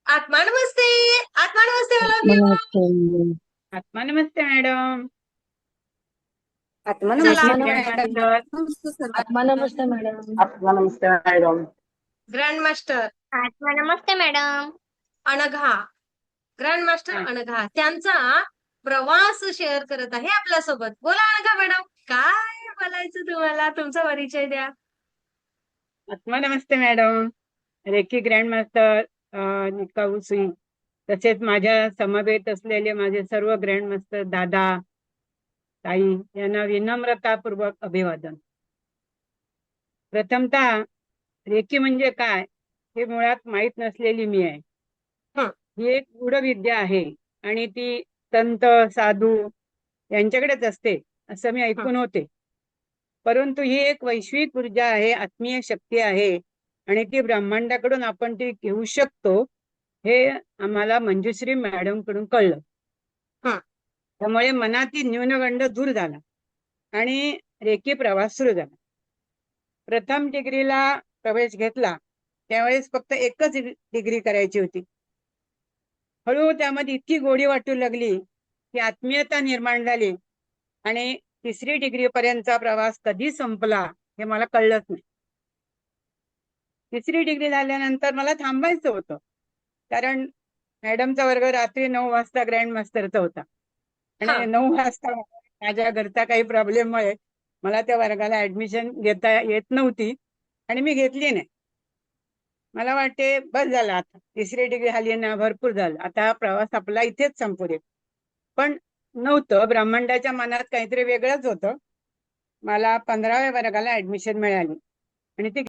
आत्मा नमस्ते. आत्मा नमस्ते all of you. नमस्ते. आत्मा नमस्ते मॅडम. आत्मा चला नमस्ते ग्रँड मॅडम. आत्मा नमस्ते मॅडम. आत्मा नमस्ते मॅडम. ग्रँड मास्टर आत्मा नमस्ते madam. Anagha, grand master Anagha त्यांचा प्रवास शेअर करत आहे आपल्यासोबत. बोला अनघा मॅडम, काय बोलायचं तुम्हाला? तुमचा परिचय द्या. आत्मा नमस्ते madam. Reiki grand master Nikau Singh, तसेच माझ्या समवेत असलेले माझे सर्व ग्रँड मास्टर दादा ताई यांना विनम्रतापूर्वक अभिवादन. प्रथमतः रेकी म्हणजे काय हे मुळात माहीत नसलेली मी आहे. हं. ही एक गूढ विद्या आहे आणि ती संत साधू यांच्याकडेच असते असं मी ऐकून होते. परंतु ही एक वैश्विक ऊर्जा आहे, आत्मीय शक्ती आहे आणि ती ब्रह्मांडाकडून आपण ती घेऊ शकतो हे आम्हाला मंजुश्री मॅडम कडून कळलं. हं. त्यामुळे मनातील न्यूनगंड दूर झाला आणि रेकी प्रवास सुरू झाला. प्रथम डिग्रीला प्रवेश घेतला त्यावेळेस फक्त एकच डिग्री करायची होती. हळूहळू त्यामध्ये इतकी गोडी वाटू लागली की आत्मीयता निर्माण झाली आणि तिसरी डिग्री पर्यंतचा प्रवास कधी संपला हे मला कळलंच नाही. तिसरी डिग्री झाल्यानंतर मला थांबायचं होतं, कारण मॅडमचा वर्ग रात्री 9 वाजता ग्रँड मास्टरचा होता आणि 9 वाजता माझ्या घरचा काही प्रॉब्लेममुळे मला त्या वर्गाला ऍडमिशन घेता येत नव्हती आणि मी घेतली नाही. मला वाटते बस झालं, आता तिसरी डिग्री झाली ना, भरपूर झालं, आता हा प्रवास आपला इथेच संपू दे. पण नव्हतं, ब्रह्मांडाच्या मनात काहीतरी वेगळंच होतं. मला 15व्या वर्गाला ऍडमिशन मिळाली आणि ती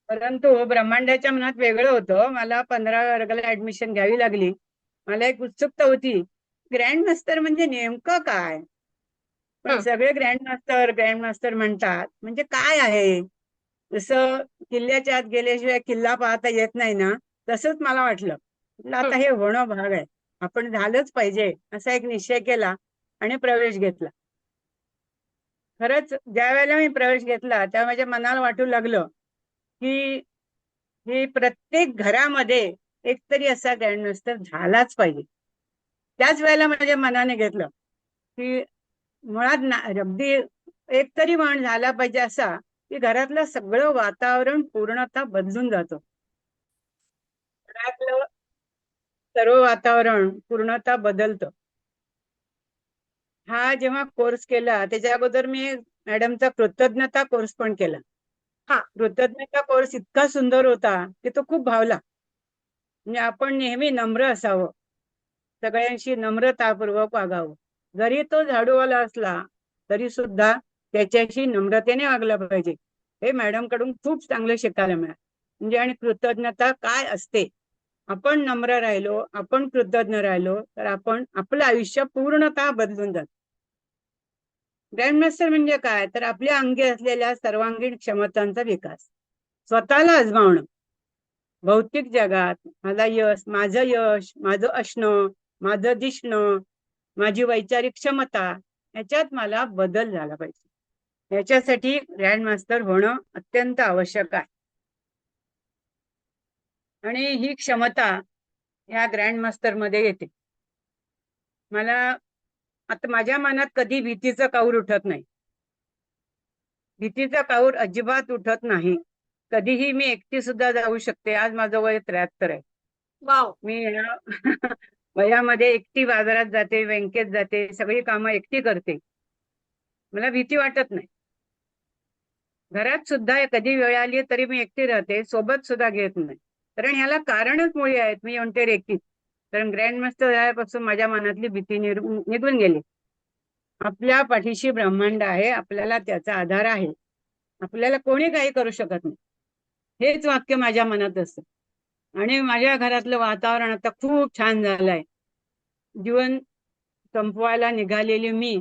परंतु ब्रह्मांडाच्या मनात वेगळं होतं. मला 15व्या वर्गाला ऍडमिशन घ्यावी लागली. मला एक उत्सुकता होती, ग्रँड मास्टर म्हणजे नेमकं काय? पण सगळे ग्रँड मास्टर म्हणतात म्हणजे काय आहे, जसं किल्ल्याच्या आत गेल्याशिवाय किल्ला पाहता येत नाही ना, तसंच मला वाटलं. आता हे होणं भाग आहे, आपण झालंच पाहिजे असा एक निश्चय केला आणि प्रवेश घेतला. खरंच ज्या वेळेला मी प्रवेश घेतला तेव्हा माझ्या मनाला वाटू लागलं की ही प्रत्येक घरामध्ये एकतरी असा ग्रँड मास्टर झालाच पाहिजे. त्याच वेळेला माझ्या मनाने घेतलं की मुळात अगदी एकतरी म्हण झाला पाहिजे असा की घरातलं सगळं वातावरण पूर्णतः बदलून जातं. घरातलं सर्व वातावरण पूर्णतः बदलतं. हा जेव्हा कोर्स केला त्याच्या अगोदर मी मॅडमचा कृतज्ञता कोर्स पण केला. कृतज्ञता कोर्स इतका सुंदर होता की तो खूप भावला. म्हणजे आपण नेहमी नम्र असावं, सगळ्यांशी नम्रतापूर्वक वागावं. जरी तो झाडूवाला असला तरी सुद्धा त्याच्याशी नम्रतेने वागलं पाहिजे. हे मॅडम कडून खूप चांगलं शिकायला मिळालं. म्हणजे आणि कृतज्ञता काय असते, आपण नम्र राहिलो, आपण कृतज्ञ राहिलो तर आपण आपलं आयुष्य पूर्णतः बदलून जात. ग्रँडमास्टर म्हणजे काय, तर आपल्या अंगी असलेल्या सर्वांगीण क्षमतांचा विकास, स्वतःला आजमावणं. भौतिक जगात माझं यश, माझं असणं, माझं दिसणं, माझी वैचारिक क्षमता याच्यात मला बदल झाला पाहिजे. याच्यासाठी ग्रँड मास्टर होणं अत्यंत आवश्यक आहे. आणि ही क्षमता या ग्रँड मास्टर मध्ये येते. मला आता माझ्या मनात कधी भीतीचं काऊर उठत नाही. भीतीचा काऊर अजिबात उठत नाही. कधीही मी एकटी सुद्धा जाऊ शकते. आज माझं वय 73 आहे. मी या वयामध्ये एकटी बाजारात जाते, बँकेत जाते, सगळी कामं एकटी करते. मला भीती वाटत नाही. घरात सुद्धा कधी वेळ आली तरी मी एकटी राहते, सोबत सुद्धा घेत नाही. कारण ह्याला कारणच मुळे आहेत. मी म्हणते रेकी, कारण ग्रँड मास्टर झाल्यापासून माझ्या मनातली भीती निघून गेली. आपल्या पाठीशी ब्रह्मांड आहे, आपल्याला त्याचा आधार आहे, आपल्याला कोणी काही करू शकत नाही, हेच वाक्य माझ्या मनात असतं. आणि माझ्या घरातलं वातावरण आता खूप छान झालंय. जीवन संपवायला निघालेली मी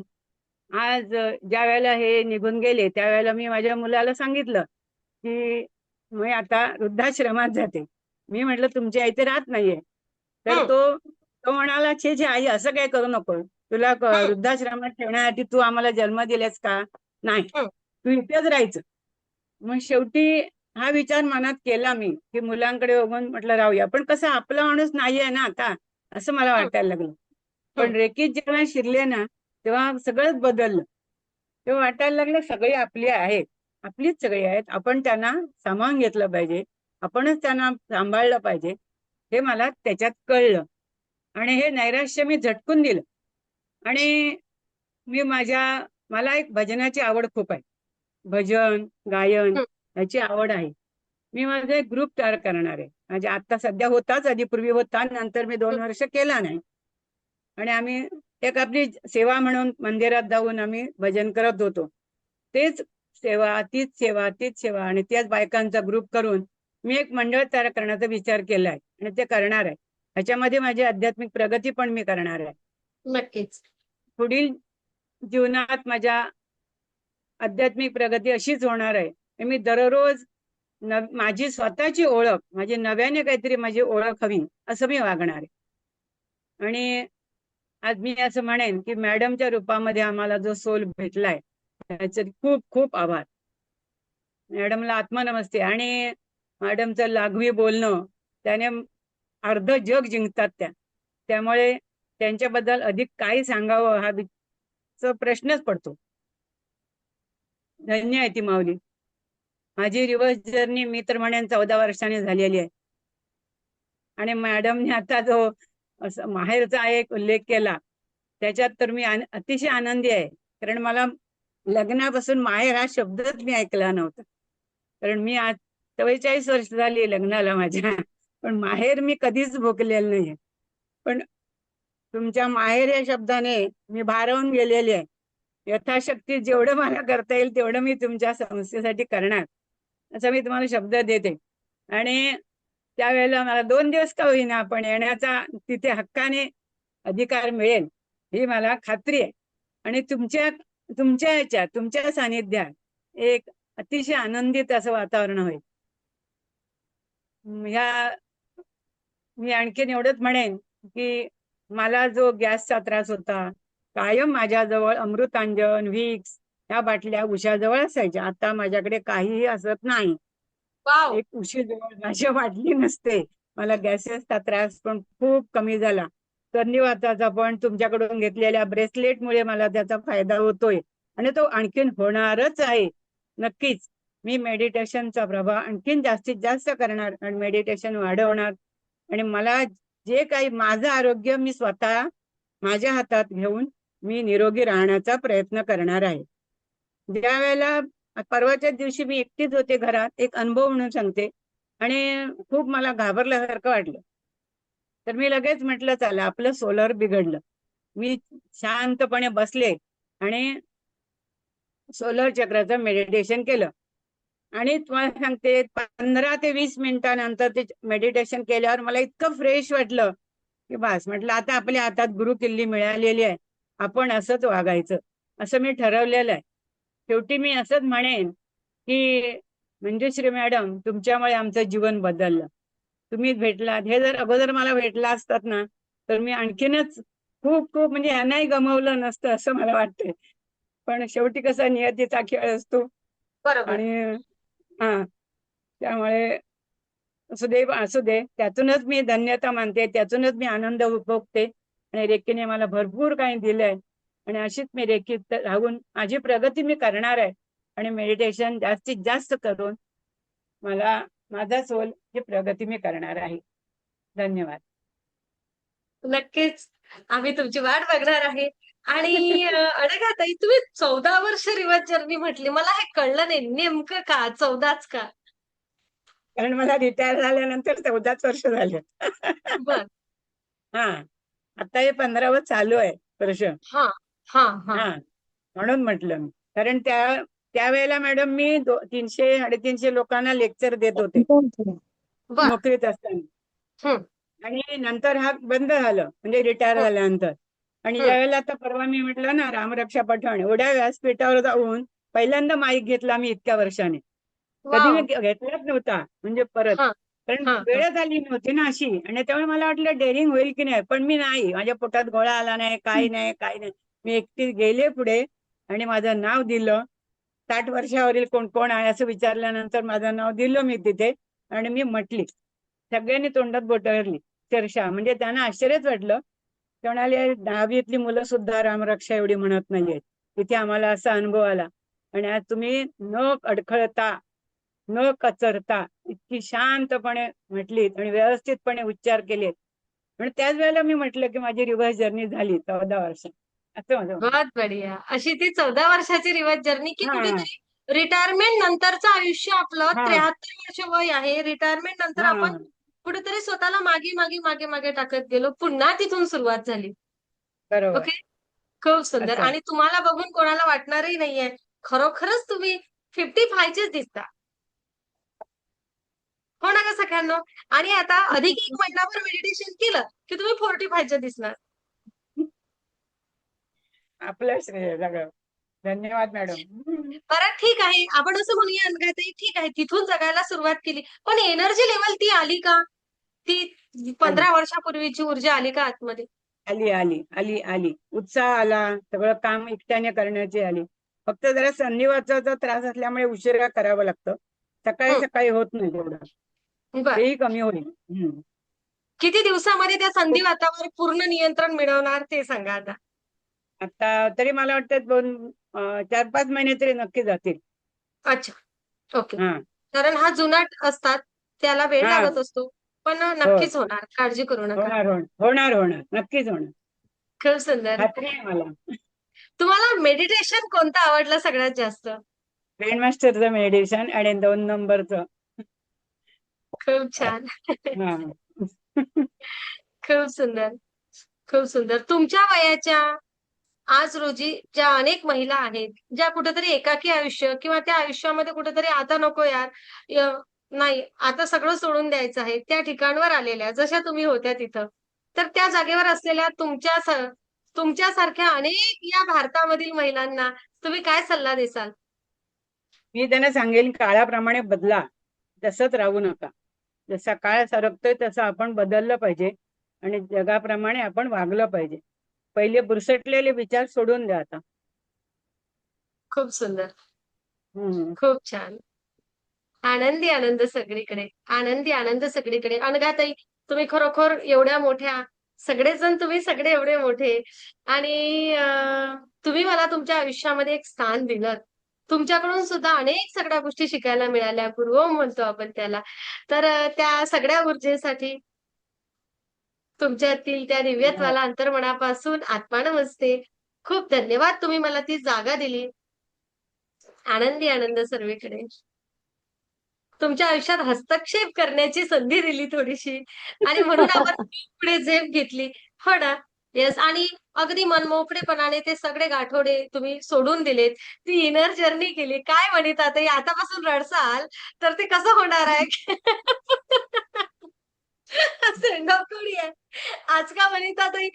आज ज्या वेळेला हे निघून गेले त्यावेळेला मी माझ्या मुलाला सांगितलं की मी आता वृद्धाश्रमात जाते. मी म्हटलं तुमची आई ते राहत नाहीये. तर तो म्हणाला, छे छे आई, असं काय करू नको, तुला वृद्धाश्रमात ठेवण्यासाठी तू आम्हाला जन्म दिलेस का? नाही, तू इथेच राहायचं. मग शेवटी हा विचार मनात केला मी, की मुलांकडे बघून म्हटलं राहूया. पण कसं आपला माणूस नाहीये ना आता, असं मला हं, वाटायला लागलं. पण हं. रेकीत जेव्हा शिरले ना, तेव्हा सगळंच बदललं. तेव्हा वाटायला लागलं सगळे आपले आहेत, आपलीच सगळी आहेत. आपण त्यांना सामावून घेतलं पाहिजे, आपणच त्यांना सांभाळलं पाहिजे, हे मला त्याच्यात कळलं. आणि हे नैराश्य मी झटकून दिलं. आणि मी मला एक भजनाची आवड खूप आहे. भजन, गायन हं. याची आवड आहे. मी माझा एक ग्रुप तयार करणार आहे. म्हणजे आता सध्या होताच, आधी पूर्वी होता, नंतर मी 2 वर्ष केला नाही. आणि आम्ही एक आपली सेवा म्हणून मंदिरात जाऊन आम्ही भजन करत होतो. तेच सेवा, तीच सेवा, तीच सेवा आणि त्याच बायकांचा ग्रुप करून मी एक मंडळ तयार करण्याचा विचार केलाय आणि ते करणार आहे. ह्याच्यामध्ये माझी आध्यात्मिक प्रगती पण मी करणार आहे. नक्कीच. पुढील जीवनात माझ्या आध्यात्मिक प्रगती अशीच होणार आहे. मी दररोज माझी स्वतःची ओळख, माझी नव्याने काहीतरी माझी ओळख हवी, असं मी वागणार आहे. आणि आज मी असं म्हणेन की मॅडमच्या रूपामध्ये आम्हाला जो सोल भेटलाय त्याचे खूप खूप आभार. मॅडमला आत्मनमस्ते. आणि मॅडमचं लागवी बोलणं त्याने अर्ध जग जिंकतात त्या. त्यामुळे त्यांच्याबद्दल अधिक काय सांगावं हा प्रश्नच पडतो. धन्य आहे ती माऊली. माझी रिव्हर्स जर्नी मी तर म्हणेन 14 वर्षांनी झालेली आहे. आणि मॅडमने आता जो असं माहेरचा एक उल्लेख केला, त्याच्यात तर मी अतिशय आनंदी आहे. कारण मला लग्नापासून माहेर हा शब्दच मी ऐकला नव्हता. कारण मी आज 44 वर्ष झाली लग्नाला माझ्या, पण माहेर मी कधीच भोगलेलं नाहीये. पण तुमच्या माहेर या शब्दाने मी भारावून गेलेली आहे. यथाशक्ती जेवढं मला करता येईल तेवढं मी तुमच्या संस्थेसाठी करणार, असा मी तुम्हाला शब्द देते. आणि त्यावेळेला मला 2 दिवस का होईना पण येण्याचा तिथे हक्काने अधिकार मिळेल ही मला खात्री आहे. आणि तुमच्या सानिध्यात एक अतिशय आनंदित असं वातावरण होईल. ह्या मी आणखीन एवढंच म्हणेन की मला जो गॅसचा त्रास होता, कायम माझ्याजवळ अमृतांजन, व्हिक्स ह्या बाटल्या उशाजवळ असायच्या. आता माझ्याकडे काहीही असत नाही. वाव. एक उशीजवळ माझ्या बाटली नसते. मला गॅसेसचा त्रास पण खूप कमी झाला. संधिवाताचा पण तुमच्याकडून घेतलेल्या ब्रेसलेटमुळे मला त्याचा फायदा होतोय आणि तो आणखीन होणारच आहे. नक्कीच मी मेडिटेशनचा प्रभाव आणखीन जास्तीत जास्त करणार आणि मेडिटेशन वाढवणार. आणि मला जे काही माझं आरोग्य मी स्वतः माझ्या हातात घेऊन मी निरोगी राहण्याचा प्रयत्न करणार आहे. ज्या वेळेला परवाच्या दिवशी मी एकटीच होते घरात, एक अनुभव म्हणून सांगते. आणि खूप मला घाबरल्यासारखं वाटलं. तर मी लगेच म्हटलं चला आपलं सोलर बिघडलं. मी शांतपणे बसले आणि सोलर चक्राचं मेडिटेशन केलं. आणि तुम्हाला सांगते 15 ते 20 मिनिटानंतर ते मेडिटेशन केल्यावर मला इतकं फ्रेश वाटलं की बस म्हटलं आता आपल्या हातात गुरु किल्ली मिळालेली आहे, आपण असंच वागायचं, असं मी ठरवलेलं आहे. शेवटी मी असंच म्हणेन की मंजुश्री मॅडम तुमच्यामुळे आमचं जीवन बदललं. तुम्हीच भेटलात. हे जर अगोदर मला भेटला असतात ना तर मी आणखीनच खूप खूप म्हणजे यांनाही गमावलं नसतं असं मला वाटतंय. पण शेवटी कसा नियतीचा खेळ असतो. बरोबर. आणि हा त्यामुळे असू दे त्यातूनच मी धन्यता मानते, त्यातूनच मी आनंद उपभोगते. आणि रेकीने मला भरपूर काही दिलंय आणि अशीच मी रेकीत राहून माझी प्रगती मी करणार आहे. आणि मेडिटेशन जास्तीत जास्त करून माझा सोल ही प्रगती मी करणार आहे. धन्यवाद. नक्कीच आम्ही तुमची वाट बघणार आहे. आणि अनघाताई तुम्ही 14 वर्ष रिव्हर्स जर्नी म्हटली, मला हे कळलं नाही नेमकं का 14च का? कारण मला रिटायर झाल्यानंतर 14 वर्ष झाले. बर. हा आता हे 15वं चालू आहे वर्ष. हा हा हा. हा म्हणून म्हटलं मी. कारण त्यावेळेला मॅडम मी 300-350 लोकांना लेक्चर देत होते बर. नोकरीत असताना. हम्म. आणि नंतर हा बंद झालं म्हणजे रिटायर हम्म. झाल्यानंतर. आणि हम्म. ज्यावेळेला आता परवा मी म्हटलं ना रामरक्षा पठण एवढ्या व्यासपीठावर जाऊन पहिल्यांदा माईक घेतला मी इतक्या वर्षाने. कधी मी वाव. घेतलाच नव्हता म्हणजे परत. हा कारण हा हा. वेळच आली नव्हती ना अशी. आणि त्यामुळे मला वाटलं डेअरिंग होईल की नाही, पण मी नाही. माझ्या पोटात गोळा आला नाही, काही नाही. मी एकटी गेले पुढे आणि माझं नाव दिलं. 60 वर्षावरील कोण कोण आहे असं विचारल्यानंतर माझं नाव दिलं मी तिथे आणि मी म्हटली. सगळ्यांनी तोंडात बोटं धरली अक्षरशः. म्हणजे त्यांना आश्चर्यच वाटलं. ते म्हणाले 10वीतली मुलं सुद्धा रामरक्षा एवढी म्हणत नाहीयेत. तिथे आम्हाला असा अनुभव आला. आणि आज तुम्ही न अडखळता न कचरता इतकी शांतपणे म्हटलीत आणि व्यवस्थितपणे उच्चार केलेत. म्हणजे त्याच वेळेला मी म्हटलं की माझी रिव्हर्स जर्नी झाली 14 वर्ष असं माझं म्हणणं. बहुत बढिया. अशी ती 14 वर्षाची रिवाज जर्नी की हा कुठेतरी रिटायरमेंट नंतरचं आयुष्य आपलं हा 73 वर्ष वय आहे. रिटायरमेंट नंतर हा आपण कुठेतरी स्वतःला मागे मागे मागे मागे टाकत गेलो. पुन्हा तिथून सुरुवात झाली. बरोबर ओके. खूप सुंदर. असं. आणि तुम्हाला बघून कोणाला वाटणारही नाहीये खरोखरच तुम्ही 55 चेच दिसता. हो ना ग सगळ्यांना. आणि आता अधिक एक महिनाभर मेडिटेशन केलं की तुम्ही 45 चे दिसणार. आपलं श्रेय सगळं. धन्यवाद मॅडम. बरं ठीक आहे. आपण असं म्हणूया अनघाताई, ठीक आहे तिथून जगायला सुरुवात केली. पण एनर्जी लेव्हल ती आली का? ती आली 15 वर्षापूर्वीची ऊर्जा आली का आतमध्ये? आली आली आली आली. उत्साह आला. सगळं काम एकट्याने करण्याची आली. फक्त जरा संधिवाताचा त्रास असल्यामुळे उशिरा करावं लागतं. सकाळी हं, सकाळी होत नाही तेवढं. बरं. तेही कमी होईल. किती दिवसामध्ये त्या संधिवातावर पूर्ण नियंत्रण मिळवणार ते सांगा आता. आता तरी मला वाटतं 4-5 महिने तरी नक्की जातील. अच्छा. ओके. हा कारण हा जुनाट असतात. त्याला वेळ हा लागत असतो. पण हो नक्कीच होणार. काळजी करू नका. होणार होणार होणार होणार नक्कीच होणार. खूप सुंदर. खात्री आहे मला. तुम्हाला मेडिटेशन कोणतं आवडलं सगळ्यात जास्त? ग्रँडमास्टरचं मेडिटेशन आणि 2 नंबरचं. खूप छान. हा खूप सुंदर. खूप सुंदर. तुमच्या वयाच्या आज रोजी ज्या अनेक महिला आहेत, ज्या कुठेतरी एकाकी आयुष्य किंवा त्या आयुष्यामध्ये कुठेतरी आता नको यार, य नाही आता सगळं सोडून द्यायचं आहे, त्या ठिकाणावर आलेल्या जशा तुम्ही होत्या तिथं. तर त्या जागेवर असलेल्या तुमच्यासारख्या अनेक या भारतामधील महिलांना तुम्ही काय सल्ला देसाल? मी त्यांना सांगेन काळाप्रमाणे बदला. तसंच राहू नका. जसा काळ सरकतोय तसं आपण बदललं पाहिजे आणि जगाप्रमाणे आपण वागलं पाहिजे. पहिले बुरसटलेले विचार सोडून द्या आता. खूप सुंदर. हम्म. खूप छान. आनंदी आनंद सगळीकडे. आनंदी आनंद सगळीकडे. अनघाताई, तुम्ही खरोखर एवढ्या मोठ्या, सगळेजण तुम्ही सगळे एवढे मोठे आणि तुम्ही मला तुमच्या आयुष्यामध्ये एक स्थान दिलंत. तुमच्याकडून सुद्धा अनेक सगळ्या गोष्टी शिकायला मिळाल्या. गुरुओम म्हणतो आपण त्याला. तर त्या सगळ्या ऊर्जेसाठी तुमच्यातील त्या दिव्यत्वाला अंतर्मनापासून आत्मा नमस्ते. खूप धन्यवाद. तुम्ही मला ती जागा दिली. आनंदी आनंद सर्वीकडे. तुमच्या आयुष्यात हस्तक्षेप करण्याची संधी दिली थोडीशी आणि म्हणून आपण पुढे झेप घेतली. हो ना? येस. आणि अगदी मनमोकळेपणाने ते सगळे गाठोडे तुम्ही सोडून दिलेत. ती इनर जर्नी केली. काय म्हणता ताई, आतापासून रडसाल तर ते कसं होणार आहे? सेंडॉफोडी आहे. आज का म्हणता ताई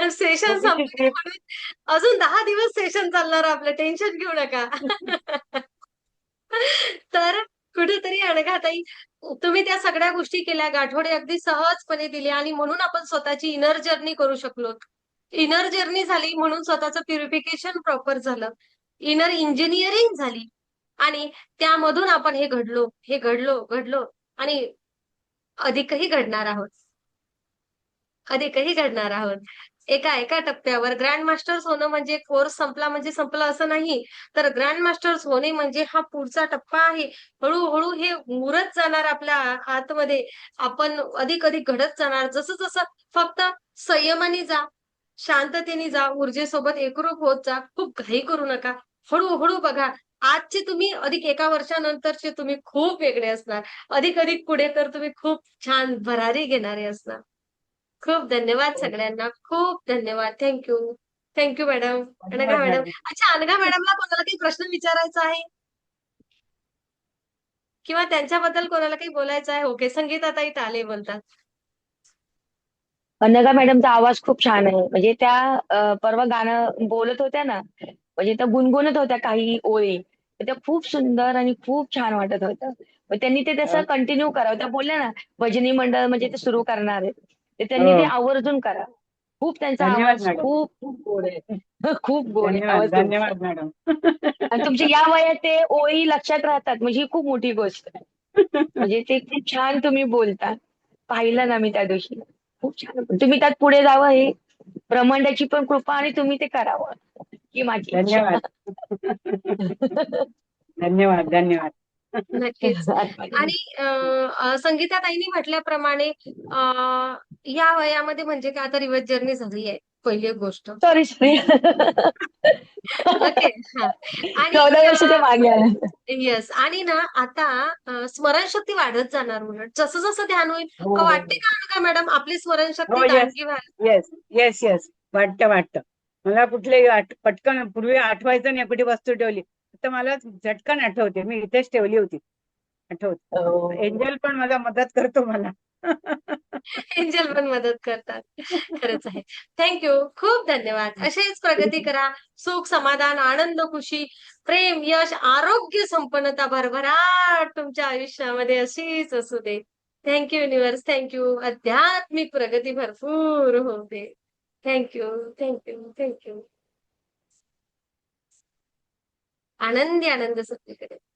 सेशन छोटीशी संपलं ट्रिप. म्हणून अजून 10 दिवस सेशन चालणार आपलं. टेन्शन घेऊ नका. तर कुठेतरी अनघाताई, तुम्ही त्या सगळ्या गोष्टी केल्या, गाठोडे अगदी सहजपणे दिले आणि म्हणून आपण स्वतःची इनर जर्नी करू शकलो. इनर जर्नी झाली म्हणून स्वतःचं प्युरिफिकेशन प्रॉपर झालं. इनर इंजिनिअरिंग झाली आणि त्यामधून आपण हे घडलो आणि अधिकही घडणार आहोत. अधिकही घडणार आहोत. एका टप्प्यावर ग्रँड मास्टर्स होणं म्हणजे कोर्स संपला म्हणजे संपलं असं नाही. तर ग्रँड मास्टर्स होणे म्हणजे हा पुढचा टप्पा आहे. हळू-हळू हे मुरत जाणार आपल्या आतमध्ये. आपण अधिक घडत जाणार. जसं-जसं फक्त संयमाने जा, शांततेने जा, ऊर्जेसोबत एकरूप होत जा. खूप घाई करू नका. हळू बघा. आजचे तुम्ही अधिक 1 वर्षानंतरचे तुम्ही खूप वेगळे असणार. अधिक पुढे तर तुम्ही खूप छान भरारी घेणारे असणार. खूप धन्यवाद सगळ्यांना. खूप धन्यवाद. Thank you. Thank you madam. Anagha धन्यवाद मॅडम. मॅडम. अच्छा, अनघा मॅडमला कोणाला काही प्रश्न विचारायचा आहे? किंवा त्यांच्याबद्दल कोणाला काही बोलायचं आहे? ओके. संगीताताई ताले बोलतात. अनघा मॅडमचा आवाज खूप छान आहे. म्हणजे त्या परवा गाणं बोलत होत्या ना, म्हणजे त्या गुणगुणत होत्या काही ओळी. तर त्या खूप सुंदर आणि खूप छान वाटत होतं. मग त्यांनी ते तसं कंटिन्यू करावं. त्या बोलल्या ना, भजनी मंडळ म्हणजे ते सुरू करणार आहे. तर त्यांनी ते हो आवर्जून करा. खूप त्यांचा धन्यवाद आवाज मॅडम. खूप खूप गोड आहे. खूप गोड आहे धन्यवाद आवाज तुमचा. धन्यवाद मॅडम. आणि तुमच्या या वयात ते ओळी लक्षात राहतात म्हणजे ही खूप मोठी गोष्ट आहे. म्हणजे ते खूप छान तुम्ही बोलता. पाहिलं ना मी त्या दिवशी. खूप छान. तुम्ही त्यात पुढे जावं ही ब्रह्मांडाची पण कृपा आणि तुम्ही ते करावं ही माझी इच्छा. धन्यवाद. धन्यवाद धन्यवाद. नक्कीच. आणि संगीताताईंनी म्हटल्याप्रमाणे या वयामध्ये म्हणजे काय आता रिवर्स जर्नी झाली आहे पहिली गोष्ट. Sorry sorry. ओके. हां. आणि 14 वर्षाच्या मागे आलं. येस. आणि ना आता स्मरणशक्ती वाढत जाणार उलट. जसं-जसं ध्यान होईल हो. का वाटते का अनघा मॅडम आपली स्मरणशक्ती हो येस दांडगी व्हायला? Yes yes yes. वाटतं वाटतं. मला कुठले पटकन पूर्वी आठवायचं नाही कुठे वस्तू ठेवली. तर मला झटकन आठवते. मी इथेच ठेवली होती. आठवत. हो. एंजल पण मला मदत करतो मला. एंजल पण मदत करतात. खरंच आहे. Thank you. खूप धन्यवाद. अशीच प्रगती करा. सुख, समाधान, आनंद, खुशी, प्रेम, यश, आरोग्य, संपन्नता भरभराट तुमच्या आयुष्यामध्ये अशीच असू दे. Thank you universe. Thank you. आध्यात्मिक प्रगती भरपूर होऊ दे. Thank you. Thank you. Thank you. आनंदी आनंद सगळीकडे.